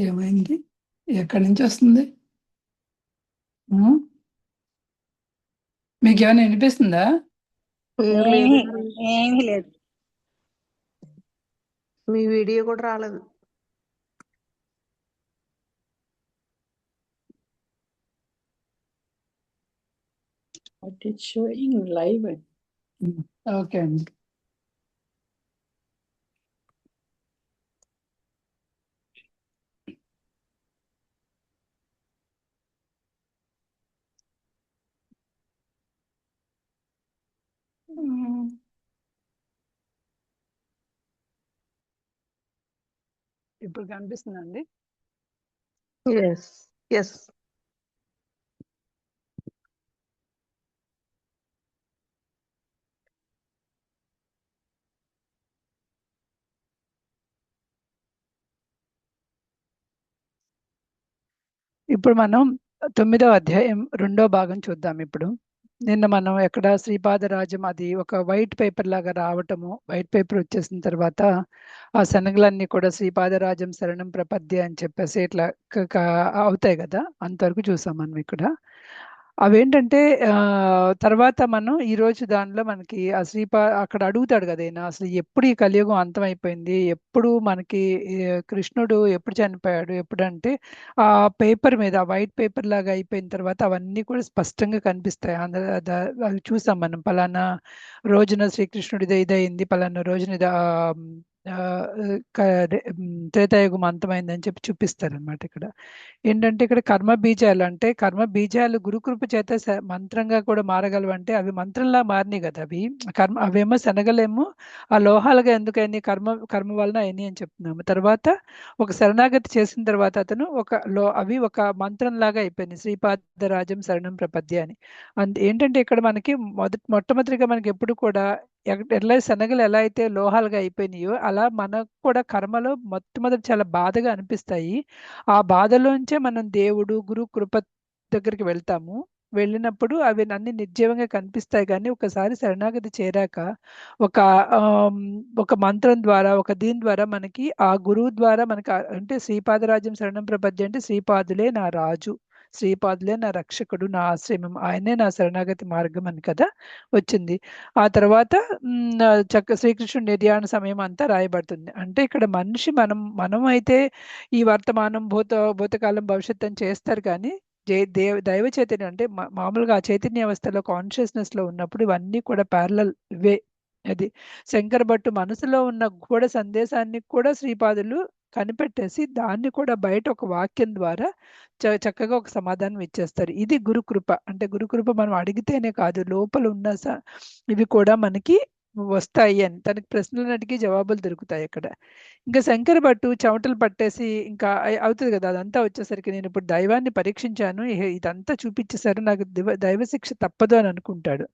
ఏమైంది? ఎక్కడి నుంచి వస్తుంది? ఉమ్, మీకేమైనా వినిపిస్తుందా? ఏమీ లేదు. ఏమీ లేదు. మీ వీడియో కూడా రాలేదు. But it's showing live. Okay అండి. ఉమ్, ఇప్పుడు కనిపిస్తుందండి. ఎస్ ఎస్ ఇప్పుడు మనం 9వ అధ్యాయం 2వ భాగం చూద్దాం. ఇప్పుడు నిన్న మనం ఎక్కడ శ్రీపాదరాజం అది ఒక వైట్ పేపర్ లాగా రావటము, వైట్ పేపర్ వచ్చేసిన తర్వాత ఆ శనగలన్నీ కూడా శ్రీపాదరాజం శరణం ప్రపద్య అని చెప్పేసి ఇట్లా అవుతాయి కదా, అంతవరకు చూసాం మనం ఇక్కడ. అవేంటంటే తర్వాత మనం ఈ రోజు దానిలో మనకి ఆ అక్కడ అడుగుతాడు కదా ఈయన, అసలు ఎప్పుడు ఈ కలియుగం అంతమైపోయింది, ఎప్పుడు మనకి ఈ కృష్ణుడు ఎప్పుడు చనిపోయాడు, ఎప్పుడంటే ఆ పేపర్ మీద వైట్ పేపర్ లాగా అయిపోయిన తర్వాత అవన్నీ కూడా స్పష్టంగా కనిపిస్తాయి. అవి చూసాం మనం, పలానా రోజున శ్రీకృష్ణుడిది ఇదయింది, పలానా రోజున ఆ, త్రేతాయుగం అంతమైందని చెప్పి చూపిస్తారు ఇక్కడ. ఏంటంటే ఇక్కడ కర్మ బీజాలు, అంటే కర్మ బీజాలు గురుకృప చేత మంత్రంగా కూడా మారగలవంటే అవి మంత్రంలా మారినాయి కదా అవి. అవేమో శనగలేమో ఆ లోహాలుగా ఎందుకని కర్మ కర్మ వలన అయినాయి అని చెప్తున్నాము. తర్వాత ఒక శరణాగతి చేసిన తర్వాత అతను అవి ఒక మంత్రం లాగా అయిపోయింది, శ్రీపాదరాజం శరణం ప్రపద్య అని. ఏంటంటే ఇక్కడ మనకి మొట్టమొదటిగా మనకి ఎప్పుడు కూడా ఎలా శనగలు ఎలా అయితే లోహాలుగా అయిపోయినాయో అలా మనకు కూడా కర్మలో మొట్టమొదటి చాలా బాధగా అనిపిస్తాయి. ఆ బాధలోంచే మనం దేవుడు గురు కృప దగ్గరికి వెళ్తాము. వెళ్ళినప్పుడు అవి అన్ని నిర్జీవంగా కనిపిస్తాయి, కానీ ఒకసారి శరణాగతి చేరాక ఒక ఆమ్, ఒక మంత్రం ద్వారా దీని ద్వారా మనకి ఆ గురువు ద్వారా మనకి అంటే శ్రీపాదరాజ్యం శరణం ప్రపద్య అంటే శ్రీపాదులే నా రాజు, శ్రీపాదులే నా రక్షకుడు, నా ఆశ్రమం, ఆయనే నా శరణాగతి మార్గం అని కదా వచ్చింది. ఆ తర్వాత శ్రీకృష్ణుడి నిర్యాణ సమయం అంతా రాయబడుతుంది. అంటే ఇక్కడ మనిషి మనం అయితే ఈ వర్తమానం భూతకాలం భవిష్యత్తు అని చేస్తారు, కానీ దైవ చైతన్యం అంటే మామూలుగా ఆ చైతన్య అవస్థలో కాన్షియస్నెస్ లో ఉన్నప్పుడు ఇవన్నీ కూడా ప్యారలల్ ఇవే. అది శంకర భట్టు మనసులో ఉన్న కూడా సందేశాన్ని కూడా శ్రీపాదులు కనిపెట్టేసి దాన్ని కూడా బయట ఒక వాక్యం ద్వారా చక్కగా ఒక సమాధానం ఇచ్చేస్తారు. ఇది గురుకృప. అంటే గురుకృప మనం అడిగితేనే కాదు, లోపల ఉన్న ఇవి కూడా మనకి వస్తాయి అని, తనకి ప్రశ్నలు అడిగి జవాబులు దొరుకుతాయి అక్కడ. ఇంకా శంకర భట్టు చెమటలు పట్టేసి ఇంకా అవుతుంది కదా, అదంతా వచ్చేసరికి నేను ఇప్పుడు దైవాన్ని పరీక్షించాను, ఇదంతా చూపించేసరి నాకు దైవ శిక్ష తప్పదు అని అనుకుంటాడు.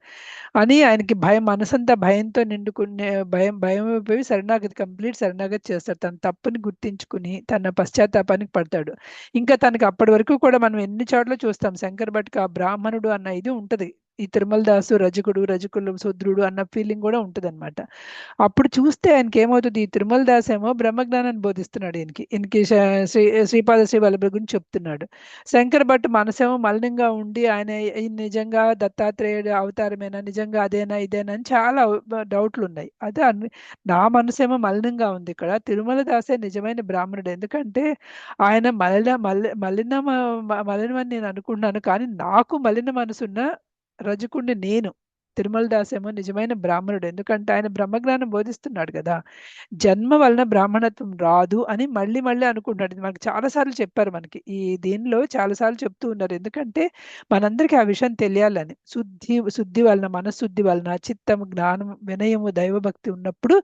అని ఆయనకి భయం, మనసంతా భయంతో నిండుకునే భయం అయిపోయి శరణాగతి, కంప్లీట్ శరణాగతి చేస్తాడు. తన తప్పుని గుర్తించుకుని తన పశ్చాత్తాపానికి పడతాడు. ఇంకా తనకి అప్పటి వరకు కూడా మనం ఎన్ని చోట్ల చూస్తాం శంకర్ భట్కి ఆ బ్రాహ్మణుడు అన్న ఇది ఉంటది, ఈ తిరుమల దాసు రజకులు శూద్రుడు అన్న ఫీలింగ్ కూడా ఉంటది అనమాట. అప్పుడు చూస్తే ఆయనకి ఏమవుతుంది, ఈ తిరుమల దాస్ ఏమో బ్రహ్మజ్ఞానాన్ని బోధిస్తున్నాడు ఈయనకి శ్రీపాద శ్రీ వల్లభ గురించి చెప్తున్నాడు. శంకర భట్ మనసేమో మలినంగా ఉండి ఆయన నిజంగా దత్తాత్రేయుడు అవతారమేనా, నిజంగా అదేనా ఇదేనా అని చాలా డౌట్లు ఉన్నాయి. అదే నా మనసేమో మలినంగా ఉంది, ఇక్కడ తిరుమల దాసే నిజమైన బ్రాహ్మణుడు. ఎందుకంటే ఆయన మలినమని నేను అనుకున్నాను, కానీ నాకు మలిన మనసున్న రజకుణ్ణి నేను. తిరుమల దాస్ ఏమో నిజమైన బ్రాహ్మణుడు, ఎందుకంటే ఆయన బ్రహ్మజ్ఞానం బోధిస్తున్నాడు కదా. జన్మ వలన బ్రాహ్మణత్వం రాదు అని మళ్ళీ మళ్ళీ అనుకుంటున్నాడు. ఇది మనకి చాలాసార్లు చెప్పారు, మనకి ఈ దీనిలో చాలాసార్లు చెప్తూ ఉన్నారు. ఎందుకంటే మనందరికీ ఆ విషయం తెలియాలని. శుద్ధి వలన, మనశుద్ధి వలన చిత్తం జ్ఞానం వినయము దైవభక్తి ఉన్నప్పుడు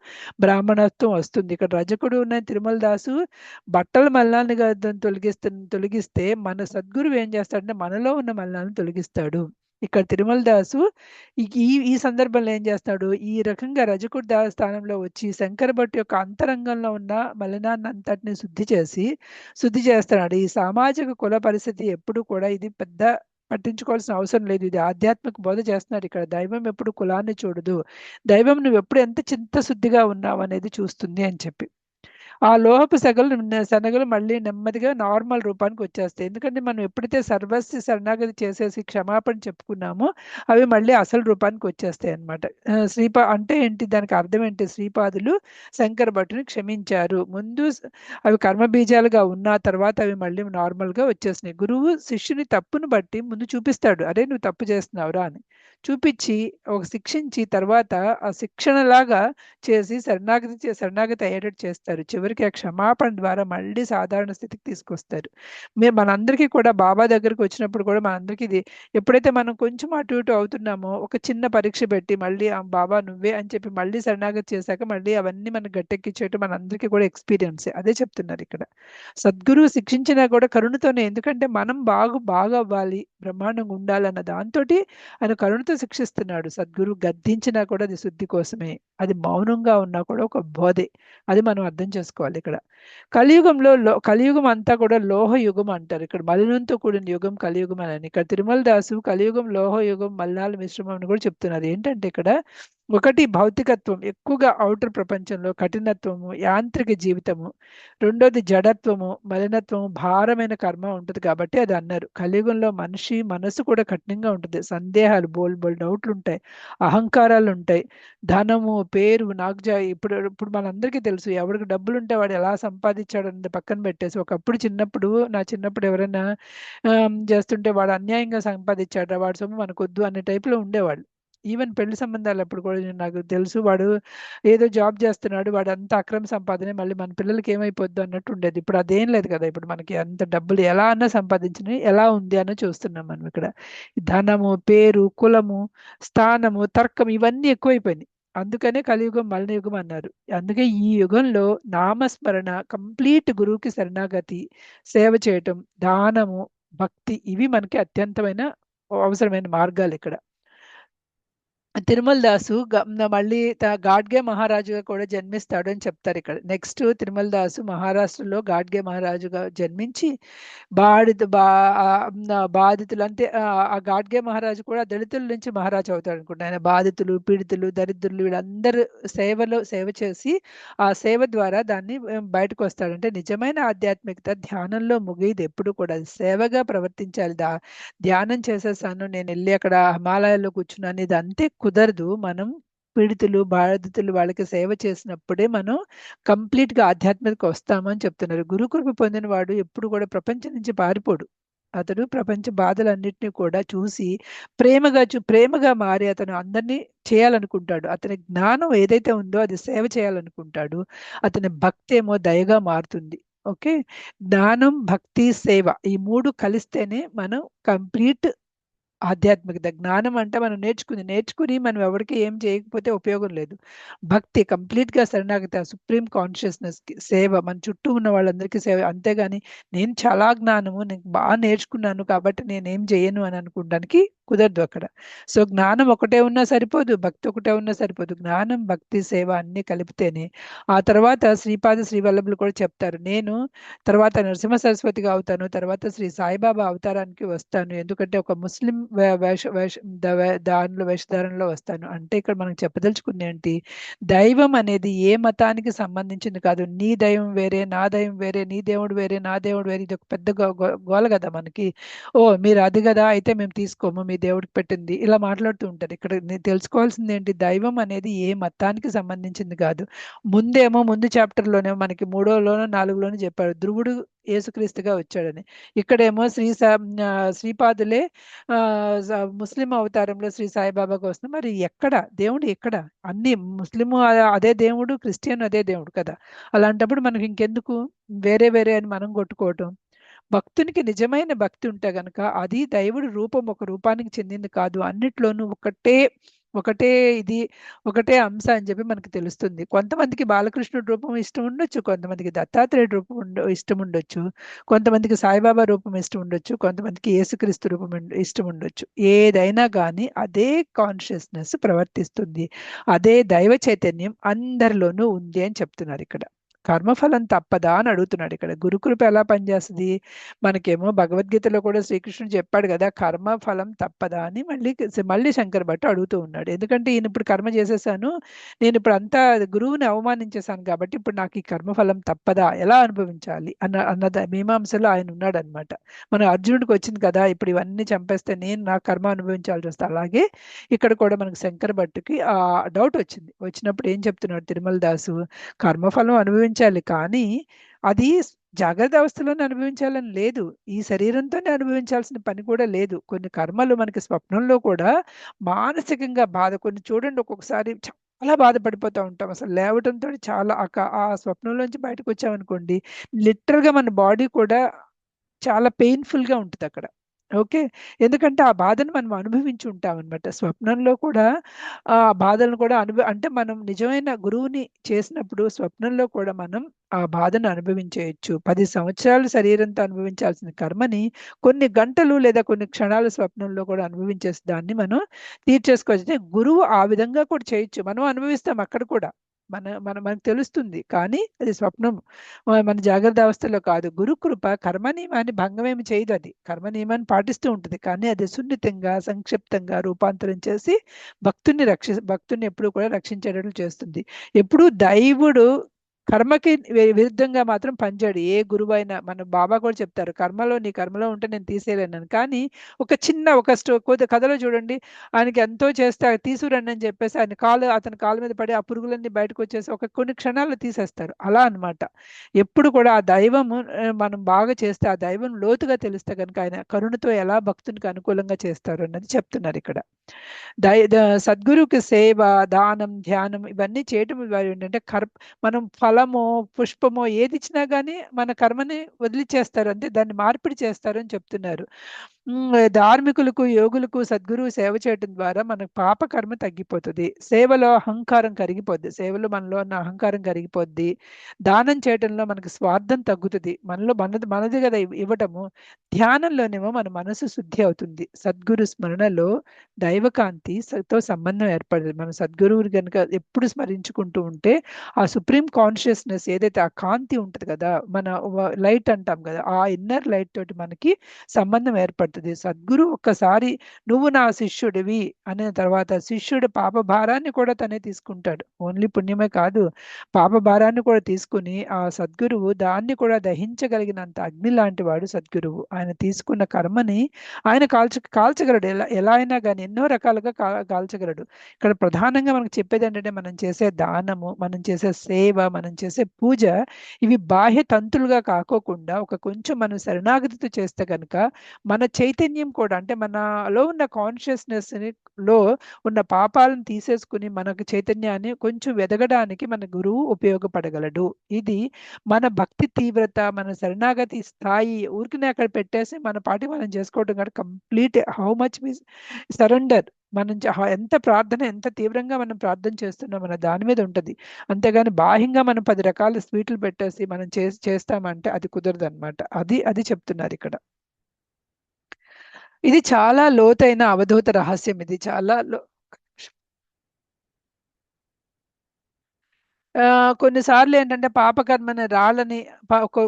బ్రాహ్మణత్వం వస్తుంది. ఇక్కడ రజకుడు ఉన్న తిరుమల దాసు బట్టల మలినాన్ని తొలగిస్తే మన సద్గురువు ఏం చేస్తాడంటే మనలో ఉన్న మలినాన్ని తొలగిస్తాడు. ఇక్కడ తిరుమల దాసు ఈ ఈ సందర్భంలో ఏం చేస్తాడు, ఈ రకంగా రజకుడి స్థానంలో వచ్చి శంకర భట్ యొక్క అంతరంగంలో ఉన్న మలినాన్ని అంతటిని శుద్ధి చేస్తున్నాడు. ఈ సామాజిక కుల పరిస్థితి ఎప్పుడు కూడా ఇది పెద్ద పట్టించుకోవాల్సిన అవసరం లేదు, ఇది ఆధ్యాత్మిక బోధ చేస్తున్నాడు ఇక్కడ. దైవం ఎప్పుడు కులాన్ని చూడదు, దైవం నువ్వు ఎప్పుడు ఎంత చింతశుద్ధిగా ఉన్నావు అనేది చూస్తుంది అని చెప్పి. ఆ లోహపు శనగలు మళ్ళీ నెమ్మదిగా నార్మల్ రూపానికి వచ్చేస్తాయి. ఎందుకంటే మనం ఎప్పుడైతే సర్వస్వ శరణాగతి చేసేసి క్షమాపణ చెప్పుకున్నామో అవి మళ్ళీ అసలు రూపానికి వచ్చేస్తాయి అన్నమాట. అంటే ఏంటి, దానికి అర్థం ఏంటి, శ్రీపాదులు శంకర భట్టుని క్షమించారు. ముందు అవి కర్మబీజాలుగా ఉన్న తర్వాత అవి మళ్ళీ నార్మల్గా వచ్చేసినాయి. గురువు శిష్యుని తప్పును బట్టి ముందు చూపిస్తాడు, అరే నువ్వు తప్పు చేస్తున్నావురా అని చూపించి ఒక శిక్షించి తర్వాత ఆ శిక్షణలాగా చేసి శరణాగతి అయ్యేటట్టు చేస్తారు. చివరికి ఆ క్షమాపణ ద్వారా మళ్ళీ సాధారణ స్థితికి తీసుకొస్తారు. మనందరికీ కూడా బాబా దగ్గరికి వచ్చినప్పుడు కూడా మనందరికీ ఇది ఎప్పుడైతే మనం కొంచెం అటు ఇటు అవుతున్నామో ఒక చిన్న పరీక్ష పెట్టి మళ్ళీ ఆ బాబా నువ్వే అని చెప్పి మళ్ళీ శరణాగతి చేశాక మళ్ళీ అవన్నీ మనకు గట్టెక్కించేట్టు మనందరికీ కూడా ఎక్స్పీరియన్స్ అదే చెప్తున్నారు ఇక్కడ. సద్గురువు శిక్షించినా కూడా కరుణతోనే, ఎందుకంటే మనం బాగా అవ్వాలి, బ్రహ్మాండంగా ఉండాలన్న దాంతో ఆయన కరుణతో శిక్షిస్తున్నాడు. సద్గురువు గద్దించినా కూడా అది శుద్ధి కోసమే, అది మౌనంగా ఉన్నా కూడా ఒక బోధే. అది మనం అర్థం చేసుకోవాలి ఇక్కడ. కలియుగం అంతా కూడా లోహ యుగం అంటారు. ఇక్కడ మలినంతో కూడిన యుగం కలియుగం అని. ఇక్కడ తిరుమల దాసు కలియుగం లోహ యుగం మల్లాల మిశ్రమం అని కూడా చెప్తున్నారు. ఏంటంటే ఇక్కడ ఒకటి భౌతికత్వం, ఎక్కువగా ఔటర్ ప్రపంచంలో కఠినత్వము, యాంత్రిక జీవితము. రెండోది జడత్వము, మలినత్వము, భారమైన కర్మ ఉంటుంది కాబట్టి అది అన్నారు. కలియుగంలో మనిషి మనసు కూడా కఠినంగా ఉంటుంది. సందేహాలు, బోల్ డౌట్లు ఉంటాయి, అహంకారాలు ఉంటాయి, ధనము, పేరు, ఇప్పుడు మనందరికీ తెలుసు ఎవరికి డబ్బులు ఉంటే వాడు ఎలా సంపాదించాడు అన్నది పక్కన పెట్టేసి, నా చిన్నప్పుడు ఎవరైనా చేస్తుంటే వాడు అన్యాయంగా సంపాదించాడు, వాడి సొమ్ము మనకొద్దు అనే టైప్లో ఉండేవాళ్ళు. ఈవెన్ పెళ్లి సంబంధాలు అప్పుడు కూడా నాకు తెలుసు, వాడు ఏదో జాబ్ చేస్తున్నాడు, వాడు అంత అక్రమ సంపాదనే, మళ్ళీ మన పిల్లలకి ఏమైపోద్దు అన్నట్టు ఉండేది. ఇప్పుడు అదేం లేదు కదా. ఇప్పుడు మనకి అంత డబ్బులు ఎలా అన్నా సంపాదించిన ఎలా ఉంది అన్న చూస్తున్నాం మనం ఇక్కడ. ధనము, పేరు, కులము, స్థానము, తర్కం ఇవన్నీ ఎక్కువైపోయినాయి. అందుకనే కలియుగం మలినయుగం అన్నారు. అందుకే ఈ యుగంలో నామస్మరణ, కంప్లీట్ గురువుకి శరణాగతి, సేవ చేయటం, దానము, భక్తి ఇవి మనకి అత్యంతమైన అవసరమైన మార్గాలు ఇక్కడ. తిరుమల దాసు మళ్ళీ గాడ్గే మహారాజుగా కూడా జన్మిస్తాడు అని చెప్తారు ఇక్కడ. నెక్స్ట్ తిరుమల దాసు మహారాష్ట్రలో గాడ్గే మహారాజుగా జన్మించి బాధితులు అంటే ఆ గాడ్గే మహారాజు కూడా దళితుల నుంచి మహారాజు అవుతాడు అనుకుంటా. ఆయన బాధితులు, పీడితులు, దరిద్రులు వీళ్ళందరూ సేవ చేసి ఆ సేవ ద్వారా దాన్ని బయటకు వస్తాడు. అంటే నిజమైన ఆధ్యాత్మికత ధ్యానంలో ముగియదు, ఎప్పుడు కూడా అది సేవగా ప్రవర్తించాలి. ధ్యానం చేసేసాను, నేను వెళ్ళి అక్కడ హిమాలయాల్లో కూర్చున్నాను, ఇది అంతే కుదరదు. మనం పీడితులు, బాధితులు వాళ్ళకి సేవ చేసినప్పుడే మనం కంప్లీట్ గా ఆధ్యాత్మికకు వస్తామని చెప్తున్నారు. గురుకృప పొందిన వాడు ఎప్పుడు కూడా ప్రపంచం నుంచి పారిపోడు. అతడు ప్రపంచ బాధలన్నింటినీ కూడా చూసి ప్రేమగా మారి అతను అందరినీ చేయాలనుకుంటాడు. అతని జ్ఞానం ఏదైతే ఉందో అది సేవ చేయాలనుకుంటాడు. అతని భక్తి ఏమో దయగా మారుతుంది. ఓకే, జ్ఞానం, భక్తి, సేవ ఈ మూడు కలిస్తేనే మనం కంప్లీట్ ఆధ్యాత్మికత. జ్ఞానం అంటే మనం నేర్చుకుని మనం ఎవరికి ఏం చేయకపోతే ఉపయోగం లేదు. భక్తి కంప్లీట్ గా శరణాగతి, సుప్రీం కాన్షియస్నెస్ కి సేవ, మన చుట్టూ ఉన్న వాళ్ళందరికీ సేవ. అంతేగాని నేను చాలా జ్ఞానము, నేను బాగా నేర్చుకున్నాను కాబట్టి నేనేం చేయను అని అనుకోవడానికి కుదరదు అక్కడ. సో జ్ఞానం ఒకటే ఉన్నా సరిపోదు, భక్తి ఒకటే ఉన్నా సరిపోదు. జ్ఞానం, భక్తి, సేవ అన్ని కలిపితేనే. ఆ తర్వాత శ్రీవల్లభులు కూడా చెప్తారు, నేను తర్వాత నరసింహ సరస్వతిగా అవుతాను, తర్వాత శ్రీ సాయిబాబా అవతారానికి వస్తాను, ఎందుకంటే ఒక ముస్లిం దానిలో వేషధారణలో వస్తాను. అంటే ఇక్కడ మనం చెప్పదలుచుకుంది ఏంటి, దైవం అనేది ఏ మతానికి సంబంధించింది కాదు. నీ దైవం వేరే, నా దైవం వేరే, నీ దేవుడు వేరే, నా దేవుడు వేరే, ఇది ఒక పెద్ద గోల కదా మనకి. ఓ మీరు అది కదా అయితే మేము తీసుకోము, మీ దేవుడికి పెట్టింది, ఇలా మాట్లాడుతూ ఉంటారు. ఇక్కడ తెలుసుకోవాల్సింది ఏంటి, దైవం అనేది ఏ మతానికి సంబంధించింది కాదు. ముందు చాప్టర్లోనే మనకి 3లోనో 4లోనో చెప్పాడు ధ్రువుడు యేసుక్రీస్తుగా వచ్చాడని. ఇక్కడేమో శ్రీపాదులే ముస్లిం అవతారంలో శ్రీ సాయిబాబాగా వస్తుంది. మరి ఎక్కడ దేవుడు ఎక్కడ? అన్ని ముస్లిము అదే దేవుడు, క్రిస్టియన్ అదే దేవుడు కదా. అలాంటప్పుడు మనకి ఇంకెందుకు వేరే అని మనం కొట్టుకోవటం. భక్తునికి నిజమైన భక్తి ఉంటే గనక అది దైవుడి రూపం ఒక రూపానికి చెందింది కాదు, అన్నిట్లోనూ ఒకటే ఇది ఒకటే అంశ అని చెప్పి మనకు తెలుస్తుంది. కొంతమందికి బాలకృష్ణుడి రూపం ఇష్టం ఉండొచ్చు, కొంతమందికి దత్తాత్రేయుడి రూపం ఇష్టం ఉండొచ్చు, కొంతమందికి సాయిబాబా రూపం ఇష్టం ఉండొచ్చు, కొంతమందికి యేసుక్రీస్తు రూపం ఇష్టం ఉండొచ్చు. ఏదైనా కానీ అదే కాన్షియస్నెస్ ప్రవర్తిస్తుంది, అదే దైవ చైతన్యం అందరిలోనూ ఉంది అని చెప్తున్నారు ఇక్కడ. కర్మఫలం తప్పదా అని అడుగుతున్నాడు ఇక్కడ. గురుకృప ఎలా పనిచేస్తుంది? మనకేమో భగవద్గీతలో కూడా శ్రీకృష్ణుడు చెప్పాడు కదా, కర్మఫలం తప్పదా అని. మళ్ళీ శంకర్ భట్ అడుగుతూ ఉన్నాడు. ఎందుకంటే ఈయన ఇప్పుడు కర్మ చేసేసాను, నేను ఇప్పుడు అంతా గురువుని అవమానించేశాను కాబట్టి ఇప్పుడు నాకు ఈ కర్మఫలం తప్పదా, ఎలా అనుభవించాలి అన్న మీమాంసలో ఆయన ఉన్నాడు అనమాట. మన అర్జునుడికి వచ్చింది కదా, ఇప్పుడు ఇవన్నీ చంపేస్తే నేను నా కర్మ అనుభవించాల్సి వస్తే, అలాగే ఇక్కడ కూడా మనకు శంకర్ భట్టుకి ఆ డౌట్ వచ్చినప్పుడు ఏం చెప్తున్నాడు తిరుమల దాసు, కర్మఫలం అనుభవించాలి కానీ అది జాగ్రత్త అవస్థలోనే అనుభవించాలని లేదు, ఈ శరీరంతోనే అనుభవించాల్సిన పని కూడా లేదు. కొన్ని కర్మలు మనకి స్వప్నంలో కూడా మానసికంగా బాధ, కొన్ని చూడండి ఒక్కొక్కసారి చాలా బాధపడిపోతూ ఉంటాం, అసలు లేవటంతో చాలా ఆ స్వప్నంలోంచి బయటకు వచ్చామనుకోండి, లిటరల్గా మన బాడీ కూడా చాలా పెయిన్ఫుల్గా ఉంటుంది అక్కడ. ఓకే, ఎందుకంటే ఆ బాధను మనం అనుభవించి ఉంటాం అనమాట. స్వప్నంలో కూడా ఆ బాధలను కూడా అంటే మనం నిజమైన గురువుని చేసినప్పుడు స్వప్నంలో కూడా మనం ఆ బాధను అనుభవించేయచ్చు. 10 సంవత్సరాలు శరీరంతో అనుభవించాల్సిన కర్మని కొన్ని గంటలు లేదా కొన్ని క్షణాలు స్వప్నంలో కూడా అనుభవించేసి దాన్ని మనం తీర్చేసుకోవచ్చు. గురువు ఆ విధంగా కూడా చేయొచ్చు, మనం అనుభవిస్తాం అక్కడ కూడా, మనకు తెలుస్తుంది, కానీ అది స్వప్నం, మన జాగ్రత్త అవస్థలో కాదు. గురుకృప కర్మ నియమాన్ని భంగమేమి చేయదు, అది కర్మ నియమాన్ని పాటిస్తూ ఉంటుంది, కానీ అది సున్నితంగా సంక్షిప్తంగా రూపాంతరం చేసి భక్తుని ఎప్పుడు కూడా రక్షించేటట్లు చేస్తుంది. ఎప్పుడు దైవుడు కర్మకి విరుద్ధంగా మాత్రం పనిచేయడు. ఏ గురువు అయినా, మన బాబా కూడా చెప్తారు, నీ కర్మలో ఉంటే నేను తీసేయలేను. కానీ ఒక చిన్న కథలో చూడండి, ఆయనకి ఎంతో చేస్తే తీసుకురండి అని చెప్పేసి అతని కాలు మీద పడి ఆ పురుగులన్నీ బయటకు వచ్చేసి కొన్ని క్షణాల్లో తీసేస్తారు. అలా అన్నమాట. ఎప్పుడు కూడా ఆ దైవము మనం బాగా చేస్తే, ఆ దైవం లోతుగా తెలిస్తే కనుక ఆయన కరుణతో ఎలా భక్తునికి అనుకూలంగా చేస్తారు అన్నది చెప్తున్నారు ఇక్కడ. సద్గురుకి సేవ, దానం, ధ్యానం ఇవన్నీ చేయటం ద్వారా ఏంటంటే మనం ఫలమో పుష్పమో ఏది ఇచ్చినా కానీ మన కర్మని వదిలిచేస్తారు, అంటే దాన్ని మార్పిడి చేస్తారు అని చెప్తున్నారు. ధార్మికులకు, యోగులకు సద్గురువు సేవ చేయడం ద్వారా మనకు పాప కర్మ తగ్గిపోతుంది, సేవలో అహంకారం కరిగిపోద్ది, సేవలో మనలో ఉన్న అహంకారం కరిగిపోద్ది, దానం చేయటంలో మనకు స్వార్థం తగ్గుతుంది, మనది కదా ఇవ్వటము, ధ్యానంలోనేమో మన మనసు శుద్ధి అవుతుంది, సద్గురు స్మరణలో దైవకాంతితో సంబంధం ఏర్పడుతుంది. మన సద్గురువు కనుక ఎప్పుడు స్మరించుకుంటూ ఉంటే ఆ సుప్రీం కాన్షియస్నెస్ ఏదైతే ఆ కాంతి ఉంటుంది కదా, మన లైట్ అంటాం కదా, ఆ ఇన్నర్ లైట్ తోటి మనకి సంబంధం ఏర్పడుతుంది. సద్గురు ఒక్కసారి నువ్వు నా శిష్యుడివి అనే తర్వాత శిష్యుడు పాప భారాన్ని కూడా తనే తీసుకుంటాడు. ఓన్లీ పుణ్యమే కాదు, పాప భారాన్ని కూడా తీసుకుని ఆ సద్గురువు దాన్ని కూడా దహించగలిగినంత అగ్ని లాంటి వాడు సద్గురువు. ఆయన తీసుకున్న కర్మని ఆయన కాల్చగలడు, ఎలా అయినా కానీ ఎన్నో రకాలుగా కాల్చగలడు. ఇక్కడ ప్రధానంగా మనకు చెప్పేది ఏంటంటే, మనం చేసే దానము, మనం చేసే సేవ, మనం చేసే పూజ, ఇవి బాహ్య తంతులుగా కాకోకుండా కొంచెం మనం శరణాగతితో చేస్తే కనుక మన చైతన్యం కూడా, అంటే మనలో ఉన్న కాన్షియస్నెస్ లో ఉన్న పాపాలను తీసేసుకుని మనకు చైతన్యాన్ని కొంచెం ఎదగడానికి మన గురువు ఉపయోగపడగలడు. ఇది మన భక్తి తీవ్రత, మన శరణాగతి స్థాయి ఊరికినే అక్కడ పెట్టేసి మన పాటి మనం చేసుకోవడం కాదు. Complete how much me surrender, మనం ఎంత ప్రార్థన, ఎంత తీవ్రంగా మనం ప్రార్థన చేస్తున్నాం మన దాని మీద ఉంటుంది. అంతేగాని బాహ్యంగా మనం 10 రకాల స్వీట్లు పెట్టేసి మనం చేస్తామంటే అది కుదరదు అనమాట. అది చెప్తున్నారు ఇక్కడ. ఇది చాలా లోతైన అవధూత రహస్యం, ఇది చాలా కొన్నిసార్లు ఏంటంటే పాపకర్మని రాళ్ళని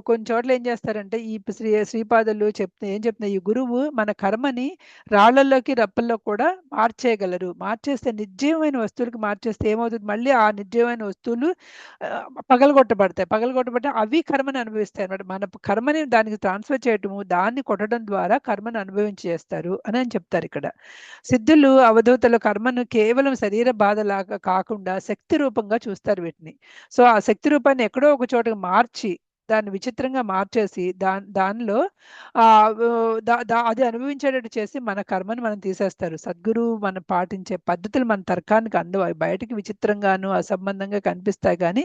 కొన్ని చోట్ల ఏం చేస్తారంటే, ఈ శ్రీపాదులు ఏం చెప్తున్నా, ఈ గురువు మన కర్మని రాళ్లలోకి రప్పల్లో కూడా మార్చేయగలరు. మార్చేస్తే నిర్జీవమైన వస్తువులకి మార్చేస్తే ఏమవుతుంది, మళ్ళీ ఆ నిర్జీవమైన వస్తువులు పగలగొట్టబడితే అవి కర్మని అనుభవిస్తాయి అనమాట. మన కర్మని దానికి ట్రాన్స్ఫర్ చేయటము, దాన్ని కొట్టడం ద్వారా కర్మను అనుభవించి చేస్తారు అని చెప్తారు ఇక్కడ. సిద్ధులు, అవధూతలు కర్మను కేవలం శరీర బాధలాగా కాకుండా శక్తి రూపంగా చూస్తారు వీటిని. సో ఆ శక్తి రూపాన్ని ఎక్కడో ఒక చోటకి మార్చి, దాన్ని విచిత్రంగా మార్చేసి దానిలో అది అనుభవించేటట్టు చేసి మన కర్మని మనం తీసేస్తారు. సద్గురువు మనం పాటించే పద్ధతులు మన తర్కానికి అందవు, అవి బయటకి విచిత్రంగాను అసంబంధంగా కనిపిస్తాయి, కానీ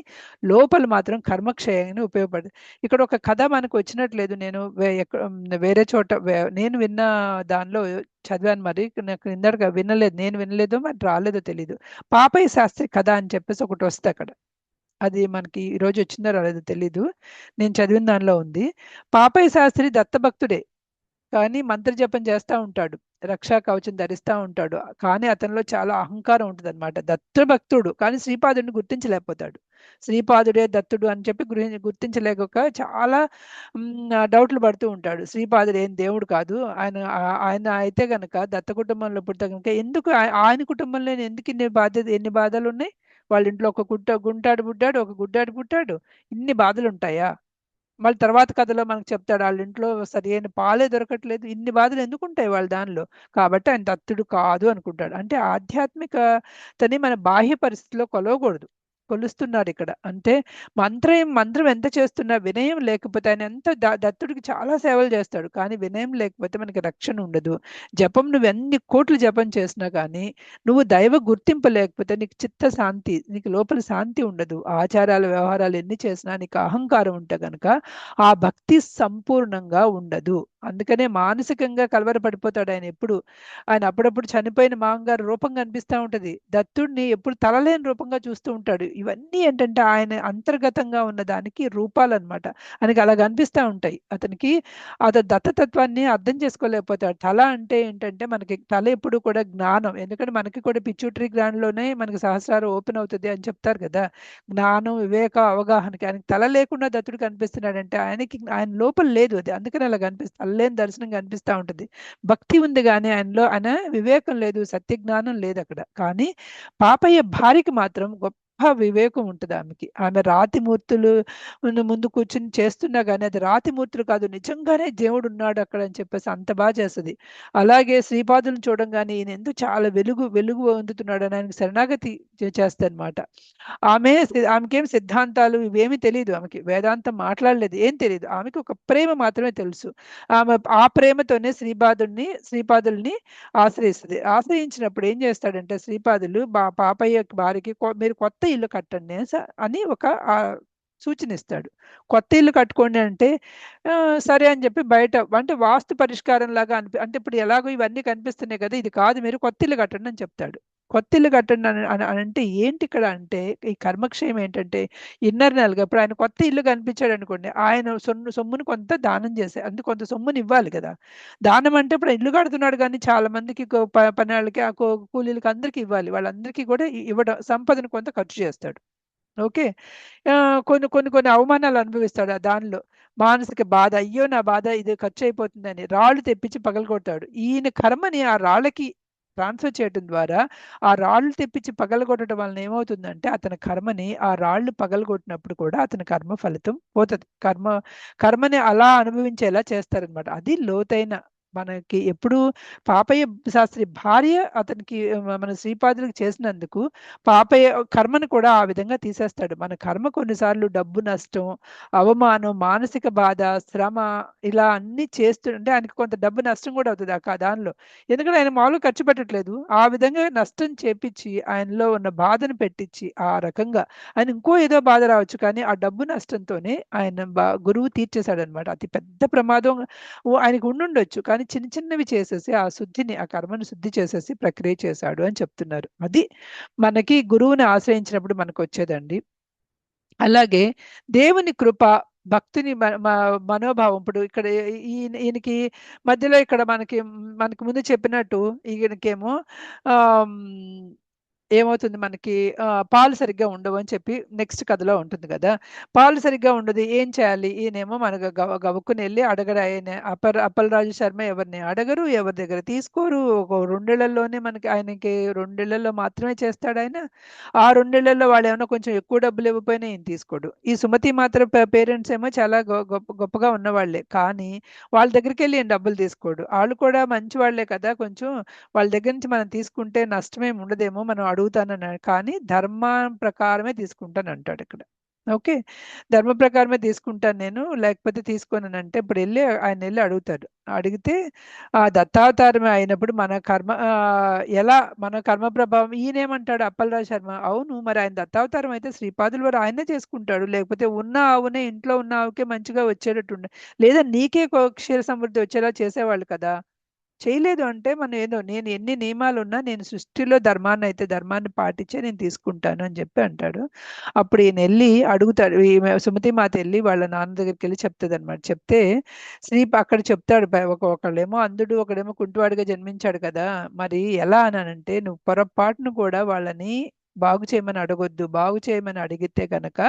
లోపల మాత్రం కర్మక్షయాన్ని ఉపయోగపడుతుంది. ఇక్కడ ఒక కథ మనకు వచ్చినట్లేదు, నేను వేరే చోట నేను విన్న దానిలో చదివాను, మరి నాకు ఇందాక నేను వినలేదో మరి రాలేదో తెలీదు. పాపయ్య శాస్త్రి కథ అని చెప్పేసి ఒకటి వస్తుంది అక్కడ, అది మనకి ఈరోజు వచ్చిందో రాలేదో తెలీదు, నేను చదివిన దానిలో ఉంది. పాపయ్య శాస్త్రి దత్తభక్తుడే, కానీ మంత్రజపం చేస్తూ ఉంటాడు, రక్షా కవచం ధరిస్తూ ఉంటాడు, కానీ అతనిలో చాలా అహంకారం ఉంటుంది అనమాట. దత్తభక్తుడు కానీ శ్రీపాదుడిని గుర్తించలేకపోతాడు. శ్రీపాదుడే దత్తుడు అని చెప్పి గుర్తించలేక చాలా డౌట్లు పడుతూ ఉంటాడు. శ్రీపాదుడు ఏం దేవుడు కాదు, ఆయన అయితే గనక దత్త కుటుంబంలో పుడితే కనుక ఎందుకు ఆయన కుటుంబంలో ఎందుకు ఎన్ని బాధలు ఉన్నాయి? వాళ్ళ ఇంట్లో ఒక గుంటాడు పుట్టాడు, ఒక గుడ్డాడు పుట్టాడు, ఇన్ని బాధలు ఉంటాయా? మళ్ళీ తర్వాత కథలో మనకు చెప్తాడు వాళ్ళ ఇంట్లో సరి అయిన పాలే దొరకట్లేదు, ఇన్ని బాధలు ఎందుకు ఉంటాయి వాళ్ళ దానిలో, కాబట్టి ఆయన దత్తుడు కాదు అనుకుంటాడు. అంటే ఆధ్యాత్మికతని మన బాహ్య పరిస్థితిలో కొలవకూడదు, కొలుస్తున్నారు ఇక్కడ. అంటే మంత్రం ఎంత చేస్తున్నా వినయం లేకపోతే, ఆయన ఎంత దత్తుడికి చాలా సేవలు చేస్తాడు, కానీ వినయం లేకపోతే మనకి రక్షణ ఉండదు. జపం నువ్వు ఎన్ని కోట్లు జపం చేసినా కానీ నువ్వు దైవ గుర్తింపు లేకపోతే నీకు చిత్త శాంతి, నీకు లోపల శాంతి ఉండదు. ఆచారాలు వ్యవహారాలు ఎన్ని చేసినా నీకు అహంకారం ఉంటే కనుక ఆ భక్తి సంపూర్ణంగా ఉండదు. అందుకనే మానసికంగా కలవరపడిపోతాడు ఆయన ఎప్పుడు. ఆయన అప్పుడప్పుడు చనిపోయిన మామగారు రూపం కనిపిస్తూ ఉంటది, దత్తుడిని ఎప్పుడు తలలేని రూపంగా చూస్తూ ఉంటాడు. ఇవన్నీ ఏంటంటే ఆయన అంతర్గతంగా ఉన్న దానికి రూపాలు అనమాట. ఆయనకి అలా కనిపిస్తూ ఉంటాయి. అతనికి దత్తతత్వాన్ని అర్థం చేసుకోలేకపోతాడు. తల అంటే ఏంటంటే మనకి తల ఎప్పుడు కూడా జ్ఞానం, ఎందుకంటే మనకి కూడా పిచ్యూటరీ గ్లాండ్లోనే మనకి సహస్రారం ఓపెన్ అవుతుంది అని చెప్తారు కదా. జ్ఞానం, వివేక, అవగాహనకి ఆయనకి తల లేకుండా దత్తుడు కనిపిస్తున్నాడంటే ఆయన లోపల లేదు అది, అందుకని అలా తలలేని దర్శనం కనిపిస్తూ ఉంటుంది. భక్తి ఉంది కానీ ఆయన వివేకం లేదు, సత్యజ్ఞానం లేదు అక్కడ. కానీ పాపయ్య భార్యకి మాత్రం గొప్ప వివేకం ఉంటుంది. ఆమె రాతిమూర్తులు ముందు కూర్చుని చేస్తున్నా కానీ అది రాతిమూర్తులు కాదు, నిజంగానే దేవుడు ఉన్నాడు అక్కడ అని చెప్పేసి అంత బాగా చేస్తుంది. అలాగే శ్రీపాదులను చూడంగానే ఈయన ఎందుకు చాలా వెలుగు పొందుతున్నాడు అని ఆయనకి శరణాగతి చేస్తారనమాట. ఆమెకేం సిద్ధాంతాలు ఇవేమీ తెలియదు, ఆమెకి వేదాంతం మాట్లాడలేదు, ఏం తెలియదు. ఆమెకి ఒక ప్రేమ మాత్రమే తెలుసు. ఆమె ఆ ప్రేమతోనే శ్రీపాదుల్ని ఆశ్రయిస్తుంది. ఆశ్రయించినప్పుడు ఏం చేస్తాడంటే శ్రీపాదులు పాపయ్య భార్యకి మీరు కొత్త ఇల్లు కట్టండి అని ఒక సూచన ఇస్తాడు. కొత్త ఇల్లు కట్టుకోండి అంటే సరే అని చెప్పి బయట అంటే వాస్తు పరిష్కారం లాగా అంటే ఇప్పుడు ఎలాగో ఇవన్నీ కనిపిస్తున్నాయి కదా, ఇది కాదు, మీరు కొత్త ఇల్లు కట్టండి అని చెప్తాడు. కొత్త ఇల్లు కట్టండి అని అంటే ఏంటి ఇక్కడ అంటే ఈ కర్మక్షయం ఏంటంటే ఇన్నర్నల్గా ఇప్పుడు ఆయన కొత్త ఇల్లు కనిపించాడు అనుకోండి, ఆయన సొమ్మును కొంత దానం చేసే అందుకు కొంత సొమ్ముని ఇవ్వాలి కదా. దానం అంటే ఇప్పుడు ఇల్లు కడుతున్నాడు కానీ చాలా మందికి పని వాళ్ళకి కూలీలకి అందరికి ఇవ్వాలి, వాళ్ళందరికీ కూడా ఇవ్వడం, సంపదను కొంత ఖర్చు చేస్తాడు. ఓకే. కొన్ని అవమానాలు అనుభవిస్తాడు దానిలో, మానసిక బాధ, అయ్యో నా బాధ ఇది ఖర్చు అయిపోతుందని రాళ్ళు తెప్పించి పగలగొడతాడు. ఈయన కర్మని ఆ రాళ్ళకి ట్రాన్స్ఫర్ చేయడం ద్వారా ఆ రాళ్ళు తెప్పించి పగలగొట్టడం వలన ఏమవుతుందంటే అతని కర్మని ఆ రాళ్ళు పగలగొట్టినప్పుడు కూడా అతని కర్మ ఫలితం పోతుంది. కర్మని అలా అనుభవించేలా చేస్తారనమాట. అది లోతైన మనకి ఎప్పుడు పాపయ్య శాస్త్రి భార్య అతనికి మన శ్రీపాదులకు చేసినందుకు పాపయ్య కర్మను కూడా ఆ విధంగా తీసేస్తాడు. మన కర్మ కొన్నిసార్లు డబ్బు నష్టం, అవమానం, మానసిక బాధ, శ్రమ ఇలా అన్ని చేస్తుంటే ఆయనకు కొంత డబ్బు నష్టం కూడా అవుతుంది ఆ దానిలో, ఎందుకంటే ఆయన మామూలుగా ఖర్చు పెట్టట్లేదు. ఆ విధంగా నష్టం చేపించి ఆయనలో ఉన్న బాధను పెట్టించి ఆ రకంగా ఆయన ఇంకో ఏదో బాధ రావచ్చు కానీ ఆ డబ్బు నష్టంతోనే ఆయన గురువు తీర్చేశాడనమాట. అతి పెద్ద ప్రమాదం ఆయనకు ఉండుండొచ్చు కానీ చిన్న చిన్నవి చేసేసి ఆ శుద్ధిని, ఆ కర్మను శుద్ధి చేసేసి ప్రక్రియ చేశాడు అని చెప్తున్నారు. అది మనకి గురువుని ఆశ్రయించినప్పుడు మనకు వచ్చేదండి. అలాగే దేవుని కృప, భక్తుని మనోభావం. ఇప్పుడు ఇక్కడ ఈయనకి మధ్యలో ఇక్కడ మనకి ముందు చెప్పినట్టు ఈయనకేమో ఆ ఏమవుతుంది మనకి పాలు సరిగ్గా ఉండవు అని చెప్పి నెక్స్ట్ కథలో ఉంటుంది కదా. పాలు సరిగ్గా ఉండదు, ఏం చేయాలి? ఈయనేమో మనకు గవ్వుకుని వెళ్ళి అడగరు. ఆయన అప్పలరాజు శర్మ ఎవరిని అడగరు, ఎవరి దగ్గర తీసుకోరు. ఒక 2 ఏళ్లలోనే మనకి ఆయనకి 2 ఏళ్లలో మాత్రమే చేస్తాడు ఆయన. ఆ 2 ఏళ్లలో వాళ్ళు ఏమైనా కొంచెం ఎక్కువ డబ్బులు ఇవ్వకపోయినా ఈయన తీసుకోడు. ఈ సుమతి మాత్రం పేరెంట్స్ ఏమో చాలా గొప్పగా ఉన్నవాళ్లే, కానీ వాళ్ళ దగ్గరికి వెళ్ళి ఈయన డబ్బులు తీసుకోడు. వాళ్ళు కూడా మంచి వాళ్లే కదా, కొంచెం వాళ్ళ దగ్గర నుంచి మనం తీసుకుంటే నష్టమేమి ఉండదేమో, మనం అడుగుతానన్నాడు, కానీ ధర్మం ప్రకారమే తీసుకుంటాను అంటాడు ఇక్కడ. ఓకే, ధర్మ ప్రకారమే తీసుకుంటాను నేను, లేకపోతే తీసుకోనని అంటే ఇప్పుడు ఆయన వెళ్ళి అడుగుతాడు. అడిగితే ఆ దత్తావతారమే అయినప్పుడు మన కర్మ ఎలా మన కర్మ ప్రభావం ఈయనేమంటాడు అప్పలరాజు శర్మ, అవును మరి ఆయన దత్తావతారం అయితే శ్రీపాదుల వారు ఆయనే చేసుకుంటాడు, లేకపోతే ఉన్న ఆవునే ఇంట్లో ఉన్న ఆవుకే మంచిగా వచ్చేటట్టుండే, లేదా నీకే క్షీర సమృద్ధి వచ్చేలా చేసేవాళ్ళు కదా, చేయలేదు అంటే మనం ఏదో నేను ఎన్ని నియమాలు ఉన్నా నేను సృష్టిలో ధర్మాన్ని పాటించే నేను తీసుకుంటాను అని చెప్పి అంటాడు. అప్పుడు ఈయన వెళ్ళి అడుగుతాడు, ఈమె సుమతి మాత వెళ్ళి వాళ్ళ నాన్న దగ్గరికి వెళ్ళి చెప్తుంది అనమాట. చెప్తే అక్కడ చెప్తాడు, ఒకళ్ళేమో అంధుడు ఒకడేమో కుంటివాడిగా జన్మించాడు కదా, మరి ఎలా అనంటే నువ్వు పొరపాటును కూడా వాళ్ళని బాగు చేయమని అడగొద్దు. బాగు చేయమని అడిగితే కనుక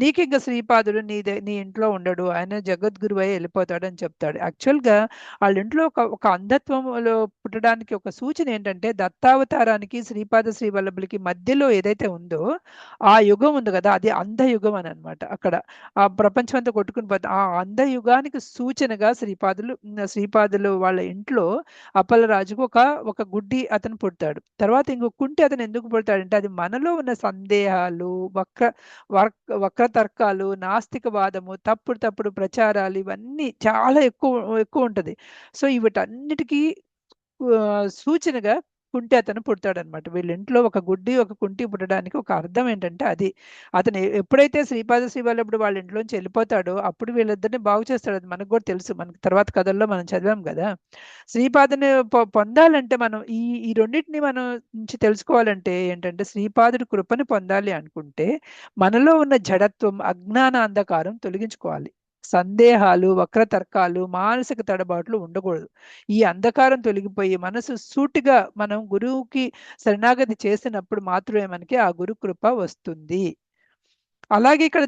నీకు ఇంకా శ్రీపాదుడు నీ ఇంట్లో ఉండడు, ఆయన జగద్గురు అయి వెళ్ళిపోతాడు అని చెప్తాడు. యాక్చువల్గా వాళ్ళ ఇంట్లో ఒక అంధత్వంలో పుట్టడానికి ఒక సూచన ఏంటంటే దత్తావతారానికి శ్రీపాద శ్రీవల్లభులకి మధ్యలో ఏదైతే ఉందో ఆ యుగం ఉంది కదా, అది అంధయుగం అని అనమాట. అక్కడ ఆ ప్రపంచం అంతా కొట్టుకుని పోతే ఆ అంధయుగానికి సూచనగా శ్రీపాదులు వాళ్ళ ఇంట్లో అప్పలరాజుకు ఒక గుడ్డి అతను పుడతాడు. తర్వాత ఇంకొక కుంటి అతను ఎందుకు పుడతాడంటే అది మనలో ఉన్న సందేహాలు, వక్రతర్కాలు, నాస్తికవాదము, తప్పుడు తప్పుడు ప్రచారాలు ఇవన్నీ చాలా ఎక్కువ ఎక్కువ ఉంటది. సో వీటన్నిటికీ సూచనగా కుంటి అతను పుడతాడనమాట. వీళ్ళ ఇంట్లో ఒక గుడ్డి ఒక కుంటి పుట్టడానికి ఒక అర్థం ఏంటంటే అది. అతను ఎప్పుడైతే శ్రీపాద శ్రీవల్లభుడు వాళ్ళ ఇంట్లోంచి వెళ్ళిపోతాడో అప్పుడు వీళ్ళిద్దరిని బాగు చేస్తాడు. అది మనకు కూడా తెలుసు, మనకి తర్వాత కథల్లో మనం చదివాం కదా. శ్రీపాదుని పొందాలంటే మనం ఈ ఈ రెండింటిని మనం నుంచి తెలుసుకోవాలంటే ఏంటంటే శ్రీపాదుడి కృపని పొందాలి అనుకుంటే మనలో ఉన్న జడత్వం, అజ్ఞాన అంధకారం తొలగించుకోవాలి. సందేహాలు, వక్రతర్కాలు, మానసిక తడబాట్లు ఉండకూడదు. ఈ అంధకారం తొలగిపోయి మనసు సూటిగా మనం గురువుకి శరణాగతి చేసినప్పుడు మాత్రమే మనకి ఆ గురు కృప వస్తుంది. అలాగే ఇక్కడ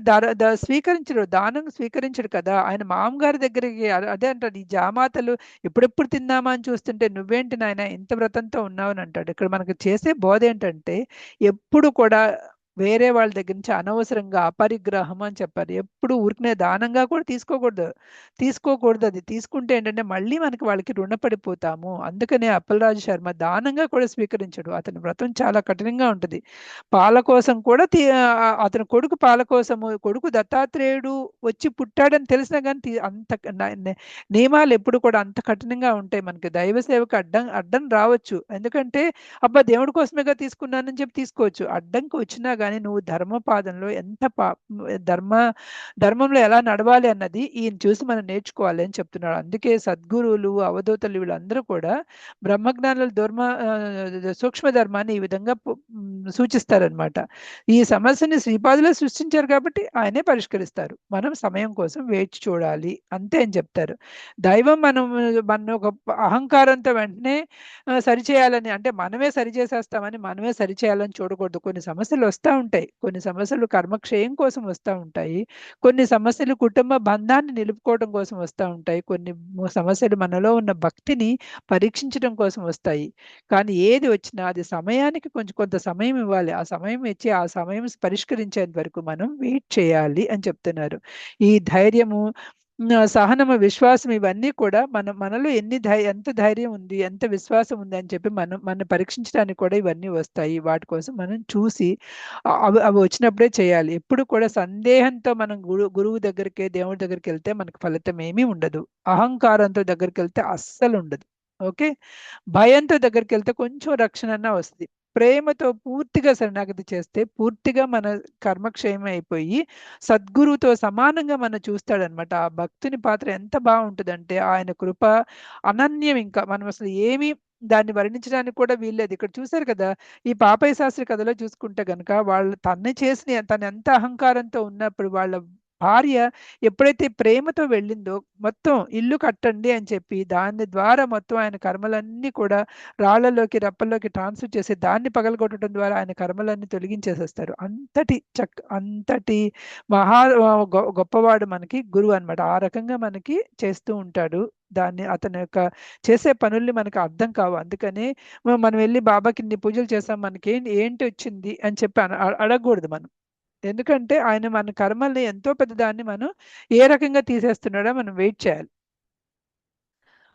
దానం స్వీకరించడు కదా. ఆయన మామగారి దగ్గరికి అదే అంటాడు, ఈ జామాతలు ఎప్పుడెప్పుడు తిందామా అని చూస్తుంటే నువ్వేంటి నాయన ఇంత వ్రతంతో ఉన్నావు అని అంటాడు. ఇక్కడ మనకు చేసే బోధ ఏంటంటే ఎప్పుడు కూడా వేరే వాళ్ళ దగ్గర నుంచి అనవసరంగా అపరిగ్రహం అని చెప్పారు. ఎప్పుడు ఊరికనే దానంగా కూడా తీసుకోకూడదు. అది తీసుకుంటే ఏంటంటే మళ్ళీ మనకి వాళ్ళకి రుణపడిపోతాము. అందుకనే అప్పలరాజు శర్మ దానంగా కూడా స్వీకరించడు. అతని వ్రతం చాలా కఠినంగా ఉంటుంది. పాల కోసం కూడా అతని కొడుకు పాల కోసము, కొడుకు దత్తాత్రేయుడు వచ్చి పుట్టాడని తెలిసినా కానీ అంత నియమాలు ఎప్పుడు కూడా అంత కఠినంగా ఉంటాయి. మనకి దైవ సేవకు అడ్డం రావచ్చు. ఎందుకంటే అబ్బా దేవుడి కోసమేగా తీసుకున్నానని చెప్పి తీసుకోవచ్చు. అడ్డంకి వచ్చినా కానీ నువ్వు ధర్మపాదంలో ధర్మంలో ఎలా నడవాలి అన్నది ఈయన చూసి మనం నేర్చుకోవాలి అని చెప్తున్నాడు. అందుకే సద్గురువులు, అవధూతలు వీళ్ళందరూ కూడా బ్రహ్మజ్ఞానుల సూక్ష్మ ధర్మాన్ని ఈ విధంగా సూచిస్తారనమాట. ఈ సమస్యని శ్రీపాదులే సృష్టించారు కాబట్టి ఆయనే పరిష్కరిస్తారు. మనం సమయం కోసం వేచి చూడాలి అంతే అని చెప్తారు. దైవం మన ఒక అహంకారంతో వెంటనే సరిచేయాలని, అంటే మనమే సరిచేసేస్తామని మనమే సరిచేయాలని చూడకూడదు. కొన్ని సమస్యలు వస్తూ ఉంటాయి. కొన్ని సమస్యలు కర్మక్షయం కోసం వస్తూ ఉంటాయి. కొన్ని సమస్యలు కుటుంబ బంధాన్ని నిలుపుకోవడం కోసం వస్తూ ఉంటాయి. కొన్ని సమస్యలు మనలో ఉన్న భక్తిని పరీక్షించడం కోసం వస్తాయి. కానీ ఏది వచ్చినా అది సమయానికి కొంత సమయం ఇవ్వాలి. ఆ సమయం ఇచ్చి ఆ సమయం పరిష్కరించేంత వరకు మనం వెయిట్ చేయాలి అని చెప్తున్నారు. ఈ ధైర్యము, సహనము, విశ్వాసం ఇవన్నీ కూడా మనలో ఎంత ధైర్యం ఉంది, ఎంత విశ్వాసం ఉంది అని చెప్పి మన పరీక్షించడానికి కూడా ఇవన్నీ వస్తాయి. వాటి కోసం మనం చూసి అవి వచ్చినప్పుడే చేయాలి. ఎప్పుడు కూడా సందేహంతో మనం గురువు దగ్గరికి, దేవుడి దగ్గరికి వెళ్తే మనకు ఫలితం ఏమీ ఉండదు. అహంకారంతో దగ్గరికి వెళ్తే అస్సలు ఉండదు. ఓకే. భయంతో దగ్గరికి వెళ్తే కొంచెం రక్షణ వస్తుంది. ప్రేమతో పూర్తిగా శరణాగతి చేస్తే పూర్తిగా మన కర్మక్షయం అయిపోయి సద్గురువుతో సమానంగా మనం చూస్తాడనమాట. ఆ భక్తుని పాత్ర ఎంత బాగుంటుందంటే ఆయన కృప అనన్యం. ఇంకా మనం అసలు ఏమీ దాన్ని వర్ణించడానికి కూడా వీల్లేదు. ఇక్కడ చూశారు కదా, ఈ పాపయ్య శాస్త్రి కథలో చూసుకుంటే గనక వాళ్ళు తను ఎంత అహంకారంతో ఉన్నప్పుడు వాళ్ళ భార్య ఎప్పుడైతే ప్రేమతో వెళ్ళిందో మొత్తం ఇల్లు కట్టండి అని చెప్పి దాని ద్వారా మొత్తం ఆయన కర్మలన్నీ కూడా రాళ్లలోకి రప్పల్లోకి ట్రాన్స్ఫర్ చేసి దాన్ని పగలగొట్టడం ద్వారా ఆయన కర్మలన్నీ తొలగించేసేస్తారు. అంతటి మహా గొప్పవాడు మనకి గురువు అనమాట. ఆ రకంగా మనకి చేస్తూ ఉంటాడు. అతని యొక్క చేసే పనుల్ని మనకు అర్థం కావు. అందుకనే మనం వెళ్ళి బాబాకి ఇన్ని పూజలు చేసాం మనకి ఏంటి వచ్చింది అని చెప్పి అడగకూడదు మనం. ఎందుకంటే ఆయన మన కర్మల్ని ఎంతో పెద్దదాన్ని మనం ఏ రకంగా తీసేస్తున్నాడో మనం వెయిట్ చేయాలి.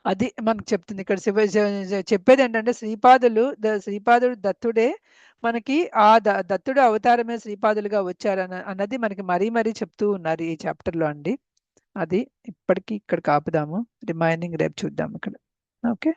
అది మనకు చెప్తుంది ఇక్కడ చెప్పేది ఏంటంటే శ్రీపాదుడు దత్తుడే మనకి ఆ దత్తుడు అవతారమే శ్రీపాదులుగా అన్నది మనకి మరీ చెప్తూ ఉన్నారు ఈ చాప్టర్లో అండి. అది ఇప్పటికీ ఇక్కడ ఆపుదాము. రిమైనింగ్ రేపు చూద్దాం ఇక్కడ. ఓకే.